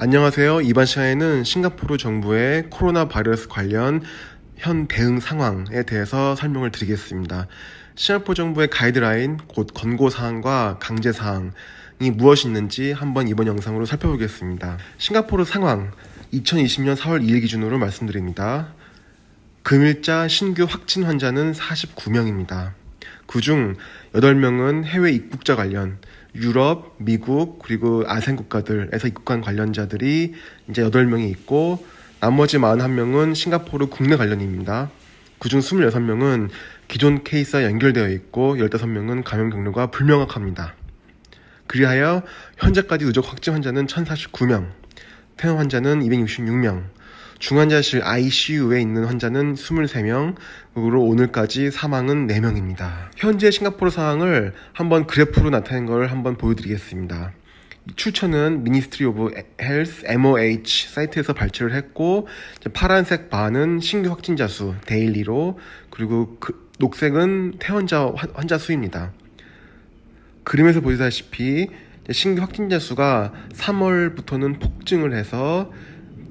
안녕하세요. 이번 시간에는 싱가포르 정부의 코로나 바이러스 관련 현 대응 상황에 대해서 설명을 드리겠습니다. 싱가포르 정부의 가이드라인, 곧 권고사항과 강제사항이 무엇이 있는지 한번 이번 영상으로 살펴보겠습니다. 싱가포르 상황, 2020년 4월 2일 기준으로 말씀드립니다. 금일자 신규 확진 환자는 49명입니다. 그중 8명은 해외 입국자 관련, 유럽, 미국, 그리고 아세안 국가들에서 입국한 관련자들이 이제 8명이 있고, 나머지 41명은 싱가포르 국내 관련입니다. 그중 26명은 기존 케이스와 연결되어 있고, 15명은 감염 경로가 불명확합니다. 그리하여 현재까지 누적 확진 환자는 1049명, 퇴원 환자는 266명, 중환자실 ICU에 있는 환자는 23명, 그리고 오늘까지 사망은 4명입니다. 현재 싱가포르 상황을 한번 그래프로 나타낸 걸 한번 보여드리겠습니다. 출처는 Ministry of Health MOH 사이트에서 발췌를 했고, 파란색 바는 신규 확진자 수 데일리로, 그리고 녹색은 퇴원자 환자 수입니다. 그림에서 보시다시피 신규 확진자 수가 3월부터는 폭증을 해서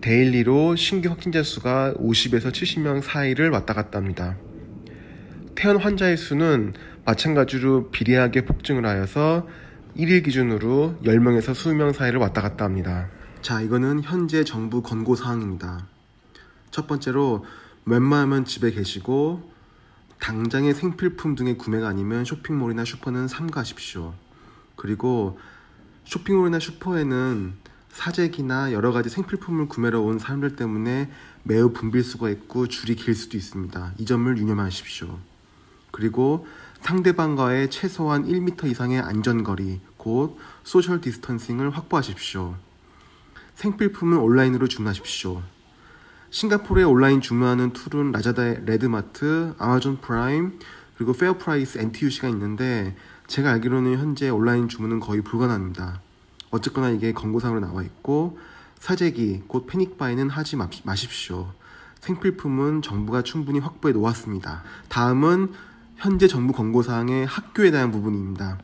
데일리로 신규 확진자 수가 50에서 70명 사이를 왔다 갔다 합니다. 퇴원 환자의 수는 마찬가지로 비례하게 폭증을 하여서 1일 기준으로 10명에서 20명 사이를 왔다 갔다 합니다. 자, 이거는 현재 정부 권고사항입니다. 첫 번째로, 웬만하면 집에 계시고 당장의 생필품 등의 구매가 아니면 쇼핑몰이나 슈퍼는 삼가하십시오. 그리고 쇼핑몰이나 슈퍼에는 사재기나 여러가지 생필품을 구매로 온 사람들 때문에 매우 붐빌 수가 있고 줄이 길 수도 있습니다. 이 점을 유념하십시오. 그리고 상대방과의 최소한 1m 이상의 안전거리, 곧 소셜 디스턴싱을 확보하십시오. 생필품은 온라인으로 주문하십시오. 싱가포르에 온라인 주문하는 툴은 라자다의 레드마트, 아마존 프라임, 그리고 페어프라이스 NTUC가 있는데, 제가 알기로는 현재 온라인 주문은 거의 불가능합니다. 어쨌거나 이게 권고사항으로 나와 있고, 사재기, 곧 패닉바이는 하지 마십시오. 생필품은 정부가 충분히 확보해 놓았습니다. 다음은 현재 정부 권고사항의 학교에 대한 부분입니다.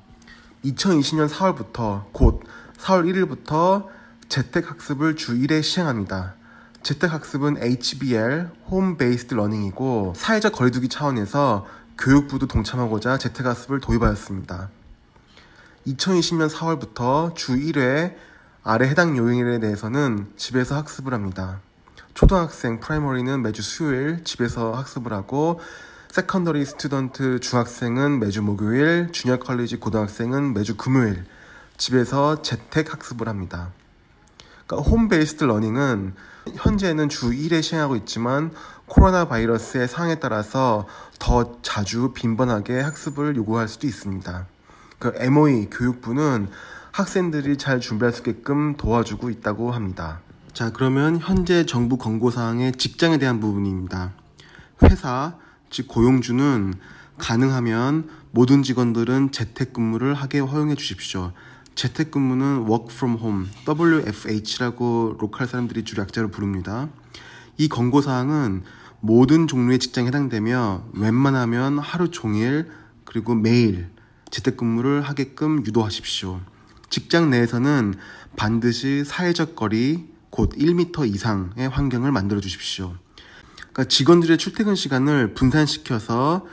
2020년 4월부터, 곧 4월 1일부터 재택학습을 주 1회 시행합니다. 재택학습은 HBL, Home Based Learning이고, 사회적 거리두기 차원에서 교육부도 동참하고자 재택학습을 도입하였습니다. 2020년 4월부터 주 1회 아래 해당 요일에 대해서는 집에서 학습을 합니다. 초등학생 프라이머리는 매주 수요일 집에서 학습을 하고, 세컨더리 스튜던트 중학생은 매주 목요일, 주니어 컬리지 고등학생은 매주 금요일 집에서 재택 학습을 합니다. 그러니까 홈 베이스드 러닝은 현재는 주 1회 시행하고 있지만, 코로나 바이러스의 상황에 따라서 더 자주 빈번하게 학습을 요구할 수도 있습니다. 그 MOE 교육부는 학생들이 잘 준비할 수 있게끔 도와주고 있다고 합니다. 자, 그러면 현재 정부 권고사항의 직장에 대한 부분입니다. 회사, 즉 고용주는 가능하면 모든 직원들은 재택근무를 하게 허용해 주십시오. 재택근무는 work from home, WFH라고 로컬 사람들이 주로 약자로 부릅니다. 이 권고사항은 모든 종류의 직장에 해당되며, 웬만하면 하루 종일 그리고 매일 재택근무를 하게끔 유도하십시오. 직장 내에서는 반드시 사회적 거리, 곧 1m 이상의 환경을 만들어 주십시오. 그러니까 직원들의 출퇴근 시간을 분산시켜서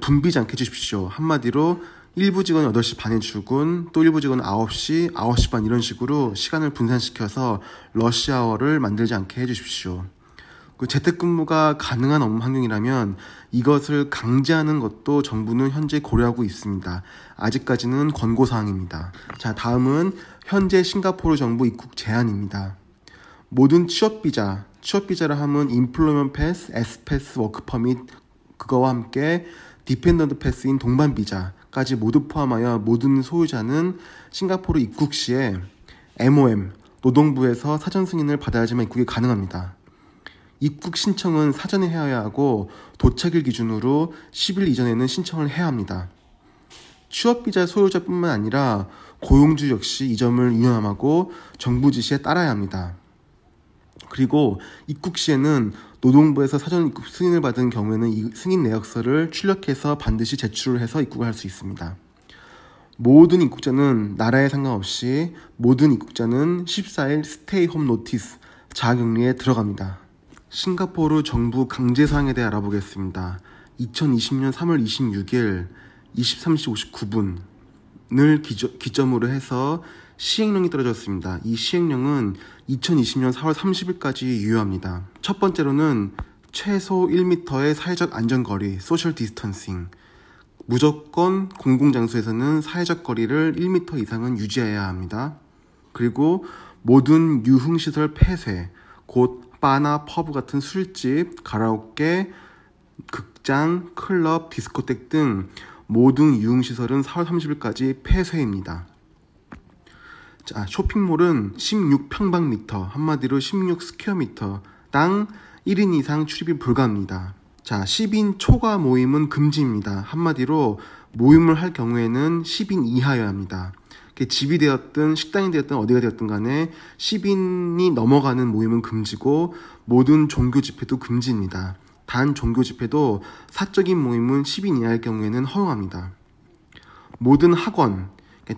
붐비지 않게 해주십시오. 한마디로 일부 직원 8시 반에 출근, 또 일부 직원 9시, 9시 반 이런 식으로 시간을 분산시켜서 러시아워를 만들지 않게 해주십시오. 재택근무가 가능한 업무 환경이라면 이것을 강제하는 것도 정부는 현재 고려하고 있습니다. 아직까지는 권고사항입니다. 자, 다음은 현재 싱가포르 정부 입국 제한입니다. 모든 취업비자라 하면 인플로이먼트 패스, S패스, 워크퍼밋, 그거와 함께 디펜던트 패스인 동반비자까지 모두 포함하여 모든 소유자는 싱가포르 입국 시에 MOM, 노동부에서 사전 승인을 받아야지만 입국이 가능합니다. 입국 신청은 사전에 해야 하고, 도착일 기준으로 10일 이전에는 신청을 해야 합니다. 취업비자 소유자뿐만 아니라 고용주 역시 이 점을 유념하고 정부 지시에 따라야 합니다. 그리고 입국 시에는 노동부에서 사전 입국 승인을 받은 경우에는 이 승인 내역서를 출력해서 반드시 제출을 해서 입국을 할 수 있습니다. 모든 입국자는 나라에 상관없이 모든 입국자는 14일 스테이 홈 노티스 자가격리에 들어갑니다. 싱가포르 정부 강제사항에 대해 알아보겠습니다. 2020년 3월 26일 23시 59분을 기점으로 해서 시행령이 떨어졌습니다. 이 시행령은 2020년 4월 30일까지 유효합니다. 첫 번째로는 최소 1m의 사회적 안전거리, 소셜 디스턴싱. 무조건 공공장소에서는 사회적 거리를 1m 이상은 유지해야 합니다. 그리고 모든 유흥시설 폐쇄, 곧 바나 퍼브 같은 술집, 가라오케, 극장, 클럽, 디스코텍 등 모든 유흥시설은 4월 30일까지 폐쇄입니다. 자, 쇼핑몰은 16평방미터, 한마디로 16스퀘어미터당 1인 이상 출입이 불가합니다. 자, 10인 초과 모임은 금지입니다. 한마디로 모임을 할 경우에는 10인 이하여야 합니다. 집이 되었든 식당이 되었든 어디가 되었든 간에 10인이 넘어가는 모임은 금지고 모든 종교 집회도 금지입니다. 단 종교 집회도 사적인 모임은 10인 이하일 경우에는 허용합니다. 모든 학원,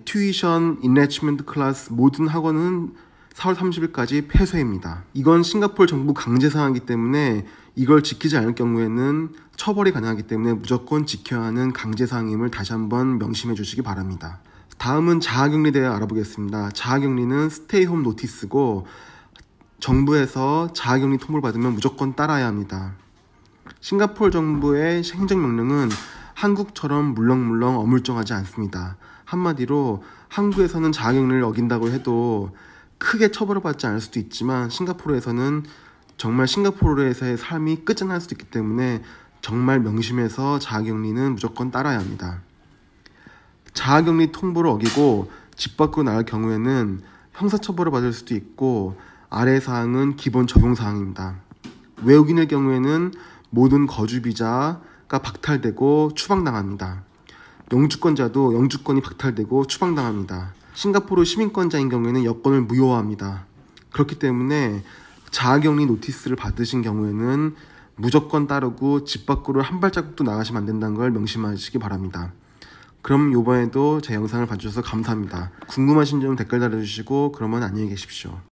튜이션, 인리치먼트 클래스 모든 학원은 4월 30일까지 폐쇄입니다. 이건 싱가포르 정부 강제사항이기 때문에 이걸 지키지 않을 경우에는 처벌이 가능하기 때문에 무조건 지켜야 하는 강제사항임을 다시 한번 명심해 주시기 바랍니다. 다음은 자가격리에 대해 알아보겠습니다. 자가격리는 스테이 홈 노티스고 정부에서 자가격리 통보를 받으면 무조건 따라야 합니다. 싱가포르 정부의 행정명령은 한국처럼 물렁물렁 어물쩡하지 않습니다. 한마디로 한국에서는 자가격리를 어긴다고 해도 크게 처벌을 받지 않을 수도 있지만 싱가포르에서는 정말 싱가포르에서의 삶이 끝장날 수도 있기 때문에 정말 명심해서 자가격리는 무조건 따라야 합니다. 자가격리 통보를 어기고 집 밖으로 나갈 경우에는 형사처벌을 받을 수도 있고 아래 사항은 기본 적용사항입니다. 외국인의 경우에는 모든 거주비자가 박탈되고 추방당합니다. 영주권자도 영주권이 박탈되고 추방당합니다. 싱가포르 시민권자인 경우에는 여권을 무효화합니다. 그렇기 때문에 자가격리 노티스를 받으신 경우에는 무조건 따르고 집 밖으로 한 발자국도 나가시면 안 된다는 걸 명심하시기 바랍니다. 그럼 이번에도 제 영상을 봐주셔서 감사합니다. 궁금하신 점 댓글 달아주시고 그러면 안녕히 계십시오.